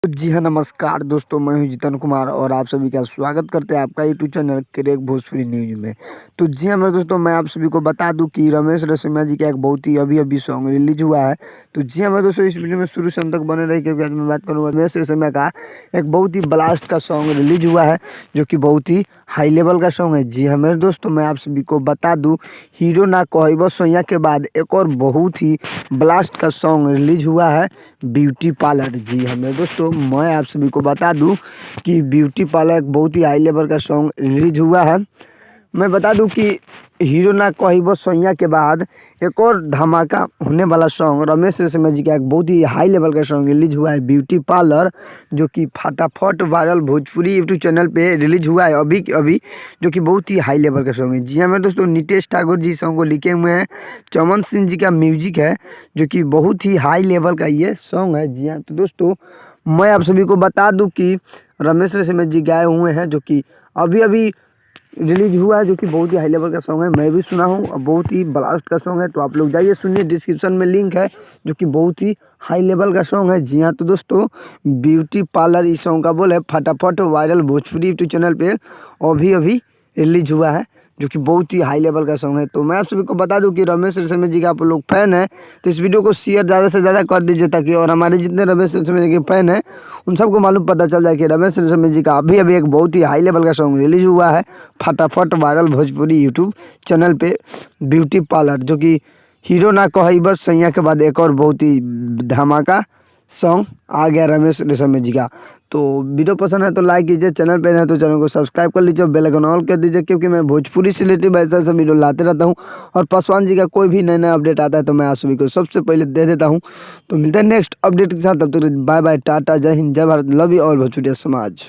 तो जी हाँ, नमस्कार दोस्तों, मैं हूँ जितन कुमार और आप सभी का स्वागत करते हैं आपका YouTube channel crack Bhojpuri news में। तो जी हाँ मेरे दोस्तों, मैं आप सभी को बता दूं कि रमेश रसीमा जी का एक बहुत ही अभी सॉन्ग रिलीज हुआ है। तो जी हाँ मेरे दोस्तों, इस वीडियो में शुरू से अंत तक बने रही, क्योंकि आज मैं बात करूँगा रमेश रसीमा का एक बहुत ही ब्लास्ट का सॉन्ग रिलीज हुआ है, जो कि बहुत ही हाई लेवल का सॉन्ग है। जी हाँ मेरे दोस्तों, मैं आप सभी को बता दूँ, हीरो ना कहबो सोइया के बाद एक और बहुत ही ब्लास्ट का सॉन्ग रिलीज हुआ है, ब्यूटी पार्लर। जी हाँ मेरे दोस्तों, मैं आप सभी को बता दूं कि ब्यूटी पार्लर एक बहुत ही हाई लेवल का सॉन्ग रिलीज हुआ है। मैं बता दूं कि हीरो ना कहबो सोइया के बाद एक और धमाका होने वाला सॉन्ग रमेश रेशमिया जी का एक बहुत ही हाई लेवल का सॉन्ग रिलीज हुआ है, ब्यूटी पार्लर, जो कि फटाफट वायरल भोजपुरी यूट्यूब चैनल पे रिलीज हुआ है अभी अभी, जो कि बहुत ही हाई लेवल का सॉन्ग है। जी हाँ मेरे दोस्तों, नितेश ठाकुर जी सॉन्ग को लिखे हुए हैं, चमन सिंह जी का म्यूजिक है, जो कि बहुत ही हाई लेवल का ये सॉन्ग है। जी हाँ तो दोस्तों, मैं आप सभी को बता दूं कि रमेश रेशमिया जी गाए हुए हैं, जो कि अभी अभी रिलीज हुआ है, जो कि बहुत ही हाई लेवल का सॉन्ग है। मैं भी सुना हूँ, बहुत ही ब्लास्ट का सॉन्ग है, तो आप लोग जाइए सुनिए, डिस्क्रिप्शन में लिंक है, जो कि बहुत ही हाई लेवल का सॉन्ग है। जी हाँ तो दोस्तों, ब्यूटी पार्लर इस सॉन्ग का बोल है, फटाफट वायरल भोजपुरी यूट्यूब चैनल पे अभी अभी रिलीज हुआ है, जो कि बहुत ही हाई लेवल का सॉन्ग है। तो मैं आप सभी को बता दूं कि रमेश रेशमिया जी का आप लोग फैन है, तो इस वीडियो को शेयर ज़्यादा से ज़्यादा कर दीजिए, ताकि और हमारे जितने रमेश रेशमिया जी के फैन हैं उन सबको मालूम पता चल जाए कि रमेश रेशमिया जी का अभी अभी एक बहुत ही हाई लेवल का सॉन्ग रिलीज हुआ है, फटाफट वायरल भोजपुरी यूट्यूब चैनल पे, ब्यूटी पार्लर, जो कि हीरो ना कही बस सैया के बाद एक और बहुत ही धमाका सॉन्ग आ गया रमेश रेशमिया जी का। तो वीडियो पसंद है तो लाइक कीजिए, चैनल पे है तो चैनल को सब्सक्राइब कर लीजिए, बेल आइकन ऑल कर दीजिए, क्योंकि मैं भोजपुरी से रिलेटेड ऐसा ऐसा वीडियो लाते रहता हूँ, और पासवान जी का कोई भी नया नया अपडेट आता है तो मैं आप सभी को सबसे पहले दे देता हूँ। तो मिलते हैं नेक्स्ट अपडेट के साथ, तब तक बाय बाय, टाटा, जय हिंद, जय Bharat, love you all Bhojpuri समाज।